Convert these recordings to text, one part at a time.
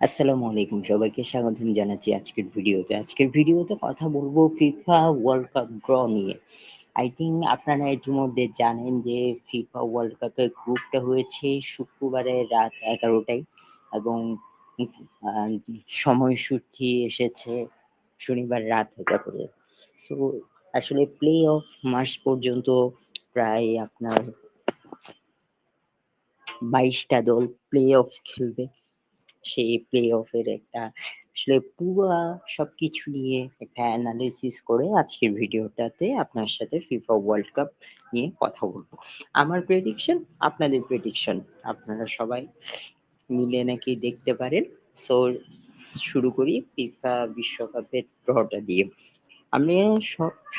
আসসালামু আলাইকুম। সবাইকে স্বাগতম জানাচ্ছি আজকের ভিডিওতে। আজকের ভিডিওতে কথা বলবো ফিফা ওয়ার্ল্ড কাপ ড্র নিয়ে। আই থিংক আপনারা ইতিমধ্যে জানেন যে ফিফা ওয়ার্ল্ড কাপের গ্রুপটা হয়েছে শুক্রবারে রাত ১১ টায় এবং আ সময়সূচি এসেছে শনিবার রাত ১১ টায়। সো আসলে প্লে অফ মার্চ পর্যন্ত প্রায় আপনার ২২ টা দল প্লে অফ খেলবে। সেই প্লে অফের একটা আসলে পুরা সবকিছু নিয়ে একটা অ্যানালিসিস করে আজকের ভিডিওটাতে আপনার সাথে ফিফা ওয়ার্ল্ড কাপ নিয়ে কথা বলবো। আমার প্রেডিকশন, আপনাদের প্রেডিকশন, আপনারা সবাই মিলে নাকি দেখতে পারেন। সো শুরু করি ফিফা বিশ্বকাপের ড্রটা দিয়ে। আমি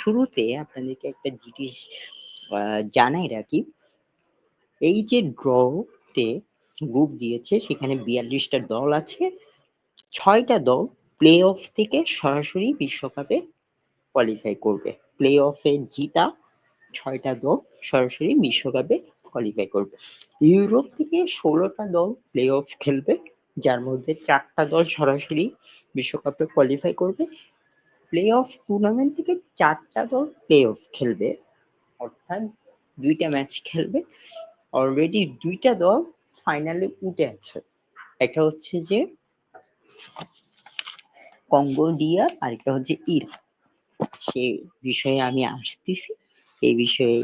শুরুতে আপনাদেরকে একটা জিনিস জানাই রাখি, এই যে ড্রতে গ্রুপ দিয়েছে সেখানে ৪২ টা দল আছে। ৬ টা দল প্লে অফ থেকে সরাসরি বিশ্বকাপে কোয়ালিফাই করবে। প্লে অফে জিতা ৬ টা দল সরাসরি বিশ্বকাপে কোয়ালিফাই করবে। ইউরোপ থেকে ১৬ টা দল প্লে অফ খেলবে, যার মধ্যে ৪ টা দল সরাসরি বিশ্বকাপে কোয়ালিফাই করবে। প্লে অফ টুর্নামেন্ট থেকে ৪ টা দল প্লে অফ খেলবে, অর্থাৎ ২ টা ম্যাচ খেলবে। অলরেডি ২ টা দল ফাইনালে উঠে আছে। একটা হচ্ছে যে কঙ্গোডিয়া, আরেকটা হচ্ছে ইরান। সে বিষয়ে আমি আসতেছি। এই বিষয়ে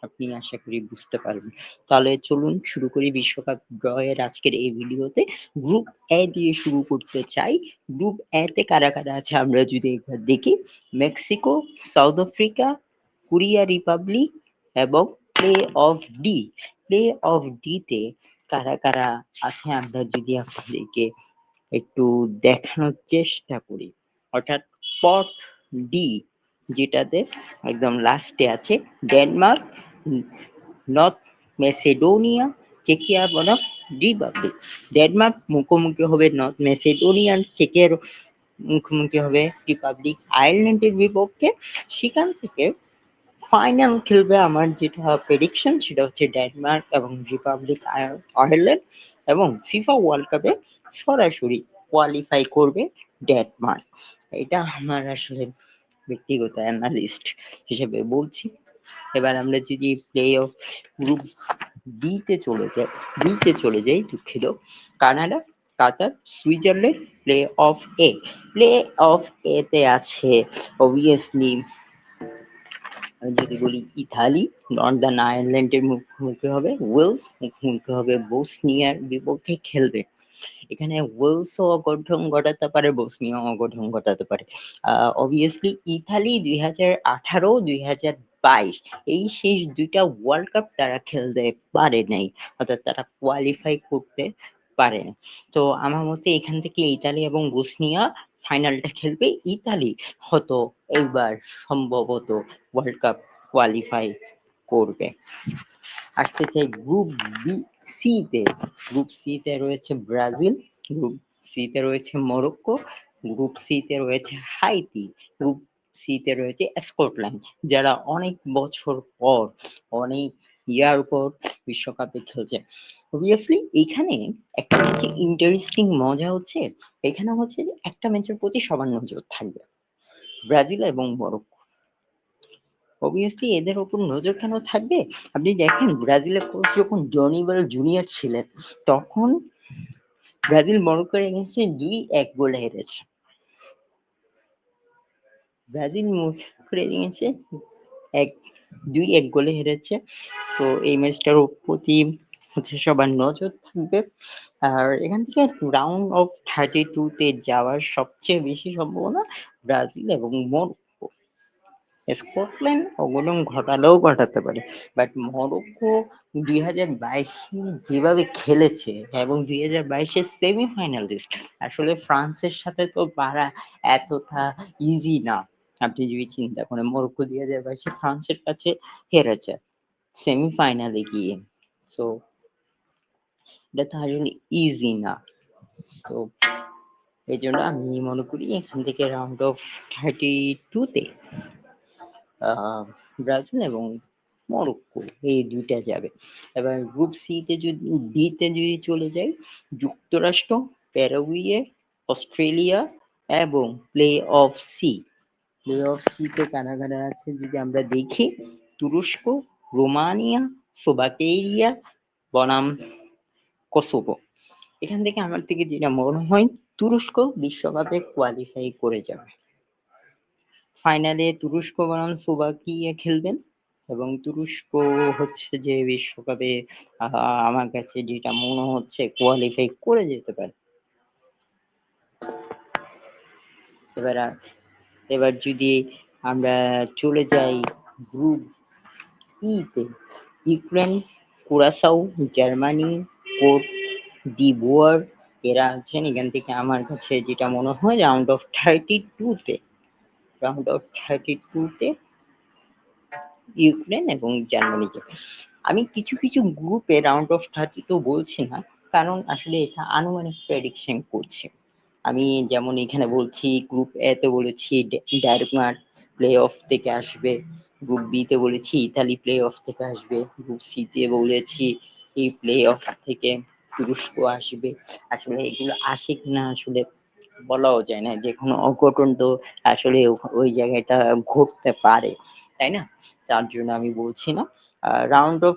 আপনি আশা করি বুঝতে পারবেন। তাহলে চলুন শুরু করি বিশ্বকাপ ড্র এর আজকের এই ভিডিওতে। গ্রুপ এ দিয়ে শুরু করতে চাই। গ্রুপ এ তে কারা, কারা আছে আমরা যদি একবার দেখি। Mexico, South Africa, Korea Republic এবং play of D. Playoff D তে কারা, কারা আছে আমরা যদি আপনাদেরকে একটু দেখানোর চেষ্টা করি। অর্থাৎ পট ডি, যেটাতে একদম লাস্টে আছে ডেনমার্ক, নর্থ মেসিডোনিয়া, চেকিয়া বনাম রিপাবলিক। ডেনমার্ক মুখোমুখি হবে নর্থ মেসিডোনিয়ান, চেকের মুখোমুখি হবে রিপাবলিক আয়ারল্যান্ডের বিপক্ষে। সেখান থেকে ফাইনাল খেলবে, আমার যেটা প্রেডিকশন সেটা হচ্ছে ডেনমার্ক এবং রিপাবলিক আয়ারল্যান্ড, এবং ফিফা ওয়ার্ল্ড কাপে সরাসরি কোয়ালিফাই করবে ডেনমার্ক। এটা আমার আসলে ব্যক্তিগত অ্যানালিস্ট হিসেবে বলছি। এবার আমরা যদি প্লে অফ গ্রুপ বি তে চলে যাই, দুঃখিত, Canada, Qatar, Switzerland. Play of A, play of এ তে আছে অবভিয়াসলি আমি যদি বলি ইতালি, নর্দার্ন আয়ারল্যান্ডের মুখোমুখি হবে ওয়েলস, মুখোমুখি হবে বসনিয়ার বিপক্ষে খেলবে। এখানে ওয়েলসও অঘটন ঘটাতে পারে, বসনিয়াও অঘটন ঘটাতে পারে। অবভিয়াসলি ইতালি ২০১৮, ২০২২ এই শেষ ২ টা ওয়ার্ল্ড কাপ তারা খেলতে পারে নাই, অর্থাৎ তারা কোয়ালিফাই করতে পারে না। তো আমার মতে এখান থেকে ইতালি এবং বসনিয়া ফাইনালটা খেলবে। ইতালি হয়তো এইবার সম্ভবত ওয়ার্ল্ড কাপ কোয়ালিফাই করবে। আসতে চাই গ্রুপ বি সি তে। গ্রুপ সি তে রয়েছে ব্রাজিল, গ্রুপ সি তে রয়েছে মরক্কো, গ্রুপ সি তে রয়েছে হাইতি, গ্রুপ সি তে রয়েছে স্কটল্যান্ড, যারা অনেক বছর পর, অনেক ইয়ার পর বিশ্বকাপে খেলছে। অবভিয়াসলি এখানে একটা হচ্ছে ইন্টারেস্টিং মজা হচ্ছে, এখানে হচ্ছে যে একটা ম্যাচের প্রতি সবার নজর থাকবে, ব্রাজিল এবং মরক্কো। অবভিয়াসলি এদের উপর নজর কেন থাকবে? আপনি দেখেন ব্রাজিলের কোচ যখন ডনিবেল জুনিয়র ছিলেন, তখন ব্রাজিল মরক্কোর এগেইনস্টে ২-১ গোলে হেরেছে। ব্রাজিল মরক্কোর এগেইনস্টে এক ২-১ গোলে হেরেছে। সো এই ম্যাচটার প্রতি হচ্ছে সবার নজর থাকবে। আর এখান থেকে রাউন্ড অফ 32 তে যাওয়ার সবচেয়ে বেশি সম্ভাবনা ব্রাজিল এবং মরক্কো। স্কটল্যান্ড অঘটন ঘটালেও ঘটাতে পারে, বাট মরক্কো ২০২২ যেভাবে খেলেছে এবং ২০২২-এর সেমিফাইনালিস্ট, আসলে ফ্রান্সের সাথে তো পারা এতটা ইজি না। আপনি যদি চিন্তা করেন মরক্কো ২০২২-এ ফ্রান্সের কাছে হেরেছে সেমিফাইনালে গিয়ে। সো এটা তো আসলে ইজি না। সো এই জন্য আমি মনে করি এখান থেকে রাউন্ড অফ 32 তে আহ ব্রাজিল এবং মরক্কো এই ২ টা যাবে। এবার গ্রুপ সি তে যদি, ডি তে যদি চলে যাই, যুক্তরাষ্ট্র, প্যারাগুয়ে, অস্ট্রেলিয়া এবং play off C. Play off C তে কারা কারা আছে যদি আমরা দেখি, তুরস্ক, রোমানিয়া, স্লোভাকিয়া বনাম কসোভো। এখান থেকে আমার থেকে যেটা মনে হয় তুরস্ক বিশ্বকাপে কোয়ালিফাই করে যাবে। ফাইনালে তুরস্ক বনাম স্লোভাকিয়া খেলবেন এবং তুরস্ক হচ্ছে যে বিশ্বকাপে আমার কাছে যেটা মনে হচ্ছে কোয়ালিফাই করে যেতে পারে। এবার এবার যদি আমরা চলে যাই গ্রুপ ই তে, ইউক্রেন, কুরাসাও, জার্মানি, কোট দিভুয়ার এরা আছেন। এখান থেকে আমার কাছে যেটা মনে হয় রাউন্ড অফ 32 তে, রাউন্ড অফ 32 তে ইউক্রেন এবং জার্মানি যাবে। আমি কিছু কিছু গ্রুপে রাউন্ড অফ 32 বলছি না, কারণ আসলে এটা আনুমানিক প্রেডিকশন করছি। আমি যেমন এখানে বলছি গ্রুপ এ তে বলেছি ডেনমার্ক প্লে অফ থেকে আসবে, গ্রুপ বি তে বলেছি ইতালি প্লে অফ থেকে আসবে, গ্রুপ সি তে বলেছি এই প্লে অফ থেকে তুরস্ক আসবে। আসলে এগুলো আসে কিনা আসলে বলাও যায় না, যে কোনো অঘটন তো আসলে ওই জায়গাটা ঘটতে পারে, তাই না? তার জন্য আমি বলছি না। রাউন্ড অফ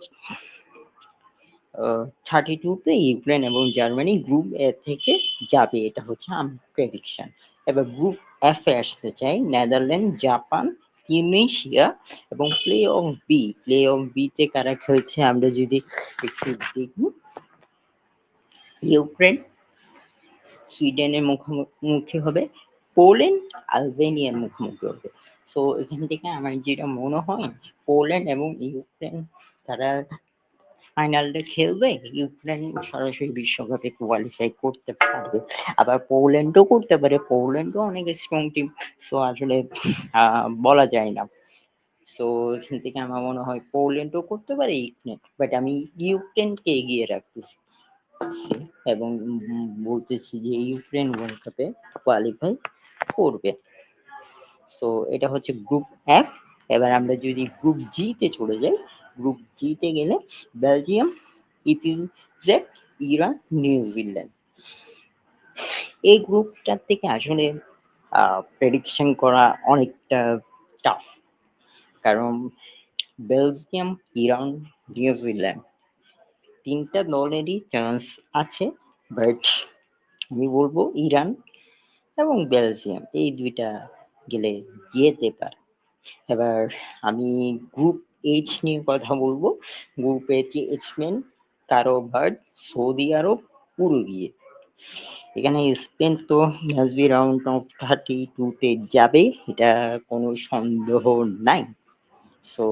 32 তে ইউক্রেন এবং জার্মানি গ্রুপ এ থেকে যাবে, এটা হচ্ছে আমার প্রেডিকশন। এবার গ্রুপ এফ এ আসতে চাই, নেদারল্যান্ড, জাপান, টিউনিশিয়া এবং play off B. Play off B তে কারা খেলছে আমরা যদি একটু দেখি, ইউক্রেন সুইডেনের মুখোমুখি হবে, পোল্যান্ড আলবেনিয়ার মুখোমুখি হবে। সো এখান থেকে আমার যেটা মনে হয় পোল্যান্ড এবং ইউক্রেন তারা ফাইনালটা খেলবে। ইউক্রেন সরাসরি বিশ্বকাপে কোয়ালিফাই করতে পারবে, আবার পোল্যান্ডও করতে পারে, পোল্যান্ডও অনেক স্ট্রং টিম। সো আসলে বলা যায় না। সো এখান থেকে আমার মনে হয় পোল্যান্ডও করতে পারে, ইউক্রেন, বাট আমি ইউক্রেনকে এগিয়ে রাখতেছি এবং বলতেছি যে ইউক্রেন ওয়ার্ল্ড কাপে কোয়ালিফাই করবে। সো এটা হচ্ছে গ্রুপ এফ। এবার আমরা যদি গ্রুপ জি তে চলে যাই, গ্রুপ জি তে গেলে বেলজিয়াম, ইপিজেড, ইরান, নিউজিল্যান্ড। এই গ্রুপটার থেকে আসলে প্রেডিকশন করা অনেকটা টাফ, কারণ বেলজিয়াম, ইরান, নিউজিল্যান্ড তিনটা দলেরই চান্স আছে, বাট আমি বলবো ইরান এবং বেলজিয়াম এই দুইটা গেলে যেতে পারে। এবার আমি গ্রুপ এইচ নিয়ে কথা বলবো। গ্রুপ এইচ মেন কারো বার্ড, সৌদি আরব, উরুগুয়ে। এখানে স্পেন তো মেসবি রাউন্ড অফ 32 তে যাবে, এটা কোনো সন্দেহ নাই। সো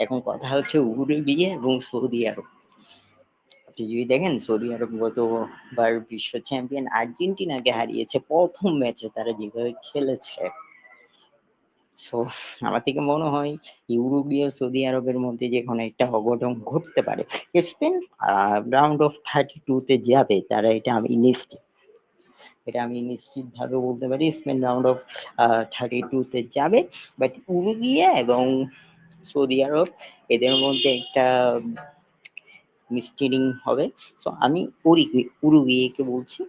এখন কথা হচ্ছে উরুগুয়ে এবং সৌদি আরব। আপনি যদি দেখেন সৌদি আরব গতবার বিশ্ব চ্যাম্পিয়ন আর্জেন্টিনাকে হারিয়েছে প্রথম ম্যাচে, তারা যেভাবে খেলেছে। সো আমার থেকে মনে হয় ইউরোপীয় সৌদি আরবের মধ্যে যে কোনো একটা অঘটন ঘটতে পারে। স্পেন রাউন্ড অফ 32 তে যাবে, তারা এটা আমি নিশ্চিত ভাবে বলতে পারি, স্পেন রাউন্ড অফ 32 তে যাবে। বাট উরুগুয়ে এবং সৌদি আরব এদের মধ্যে একটা মিস্টিরিং হবে। সো আমি উরুগুয়েকে বলছি,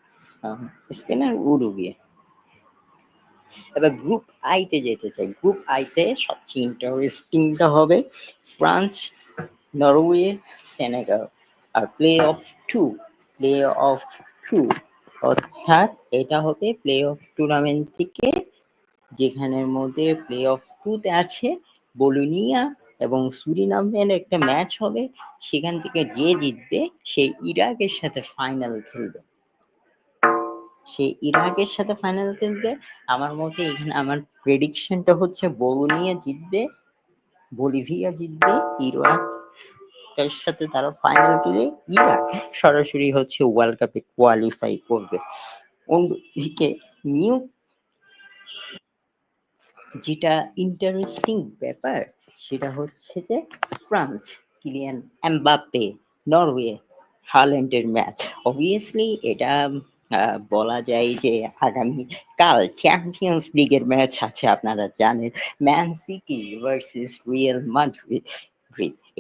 স্পেন আর উরুগুয়ে। এবার গ্রুপ আই তে যেতে চাই। গ্রুপ আই তে সবচেয়ে ইন্টারেস্টিংটা হবে ফ্রান্স, নরওয়ে, সেনেগাল। আর playoff two, playoff two অর্থাৎ এটা হবে প্লে অফ টুর্নামেন্ট থেকে, যেখানের মধ্যে প্লে অফ টু তে আছে বোলোনিয়া এবং সুরিনামের একটা ম্যাচ হবে। সেখান থেকে যে জিতবে সে ইরাকের সাথে ফাইনাল খেলবে। সে ইরাকের সাথে ফাইনাল খেলবে। আমার মতে এখানে আমার প্রেডিকশনটা হচ্ছে বোলোনিয়া জিতবে, বলিভিয়া জিতবে, ইরাকের সাথে তারা ফাইনাল খেলে ইরাক সরাসরি হচ্ছে ওয়ার্ল্ড কাপে কোয়ালিফাই করবে। অন্যদিকে নিউ যেটা ইন্টারেস্টিং ব্যাপার সেটা হচ্ছে যে ফ্রান্স, কিলিয়ান এমবাপ্পে, নরওয়ে, হাল্যান্ডের ম্যাচ। অবভিয়াসলি এটা বলা যায় যে আগামী কাল চ্যাম্পিয়ন্স লিগের ম্যাচ আছে, আপনারা জানেন, man city versus Real Madrid.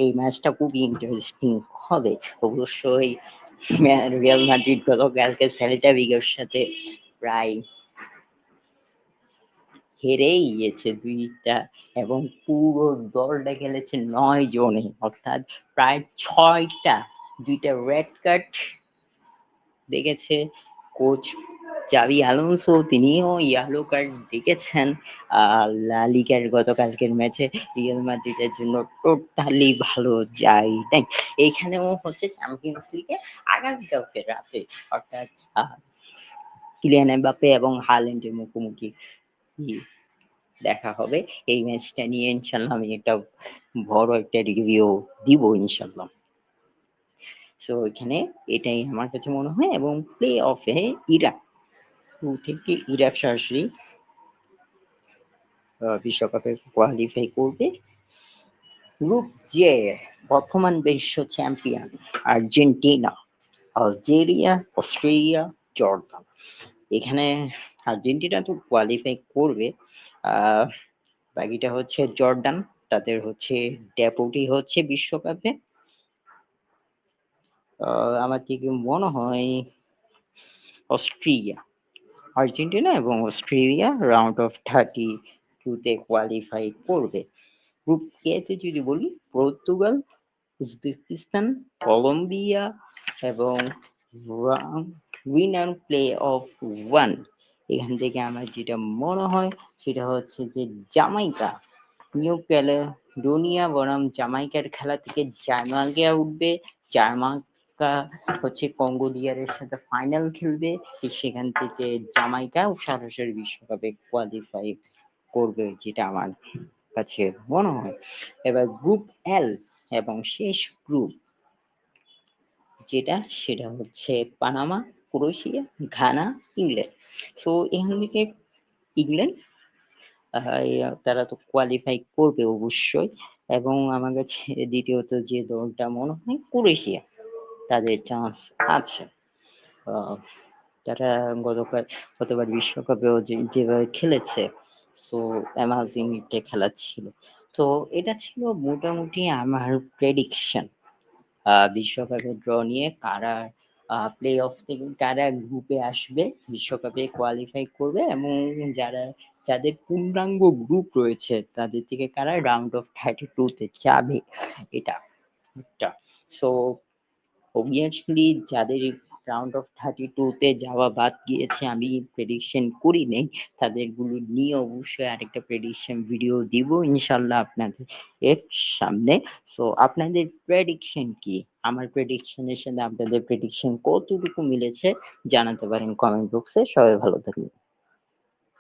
এই ম্যাচটা খুবই ইন্টারেস্টিং হবে অবশ্যই। রিয়াল মাদ্রিদ গতকালকে সেল্টা ভিগোর সাথে প্রায় হেরেই গিয়েছে ২ টা এবং পুরো দলটা খেলেছে ৯ জনে অর্থাৎ প্রায় ৬ টা ২ টা রেড কার্ড দেখেছে কোচ জাভি আলোনসো, তিনিও ইয়েলো কার্ড দেখেছেন। লা লিগার গতকালকের ম্যাচে রিয়াল মাদ্রিদের জন্য টোটালি ভালো যায় নাই। এইখানেও হচ্ছে চ্যাম্পিয়ন্স লিগে আগামীকালকে রাতে অর্থাৎ কিলিয়ান এমবাপ্পে এবং হাল্যান্ডের মুখোমুখি দেখা হবে। এই ম্যাচটা নিয়ে ইনশাল্লাহ আমি একটা বড় একটা রিভিউ দিব ইনশাল্লাহ। সো এখানে এটাই আমার কাছে মনে হয় এবং প্লে অফে ইরাক থেকে ইরাক সরাসরি বিশ্বকাপে কোয়ালিফাই করবে। গ্রুপ জে বর্তমান বিশ্ব champion Argentina, Algeria, Australia, Jordan. এখানে আর্জেন্টিনা তো কোয়ালিফাই করবে। আহ বাকিটা হচ্ছে জর্ডান, তাদের হচ্ছে ডেপুটি হচ্ছে বিশ্বকাপে। আমার থেকে মনে হয় অস্ট্রেলিয়া, আর্জেন্টিনা এবং অস্ট্রেলিয়া রাউন্ড অফ 32 তে কোয়ালিফাই করবে। গ্রুপ কে তে যদি বলি পর্তুগাল, উজবেকিস্তান, কলম্বিয়া এবং উইনার প্লে অফ ওয়ান। এখান থেকে আমার যেটা মনে হয় সেটা হচ্ছে যে জামাইকা, নিউ ক্যালেডোনিয়া বনাম জামাইকার খেলা থেকে জামাইকা উঠবে। জামাইকা হচ্ছে কঙ্গো ডিআরের সাথে ফাইনাল খেলবে, সেখান থেকে জামাইকা সরাসরি বিশ্বকাপে কোয়ালিফাই করবে, যেটা আমার কাছে মনে হয়। এবার গ্রুপ এল এবং শেষ গ্রুপ যেটা সেটা হচ্ছে Panama, Croatia, Ghana, England. So এখান থেকে ইংল্যান্ড তারা তো কোয়ালিফাই করবে অবশ্যই এবং আমার কাছে দ্বিতীয়ত যে দলটা মনে হয় ক্রোয়েশিয়া, তাদের চান্স আছে। আহ, তারা গতবার বিশ্বকাপেও যেভাবে খেলেছে, সো অ্যামাজিং একটা খেলা ছিল। তো এটা ছিল মোটামুটি আমার প্রেডিকশন বিশ্বকাপের ড্র নিয়ে। কারা প্লে অফ থেকে কারা গ্রুপে আসবে, বিশ্বকাপে কোয়ালিফাই করবে এবং যারা যাদের পূর্ণাঙ্গ গ্রুপ রয়েছে তাদের থেকে কারা রাউন্ড অফ 32 তে যাবে, এটা একটা। সো অবভিয়াসলি যাদের রাউন্ড অফ 32 তে যাওয়া বাদ গিয়েছে আমি প্রেডিকশন করি নাই, তাদের গুলো নিয়ে অবশ্যই আরেকটা প্রেডিকশন ভিডিও দিব ইনশাল্লাহ আপনাদের এর সামনে। সো আপনাদের প্রেডিকশন কি? আমার প্রেডিকশনের সাথে আপনাদের প্রেডিকশন কতটুকু মিলেছে জানাতে পারেন কমেন্ট বক্সে। সবাই ভালো থাকবেন।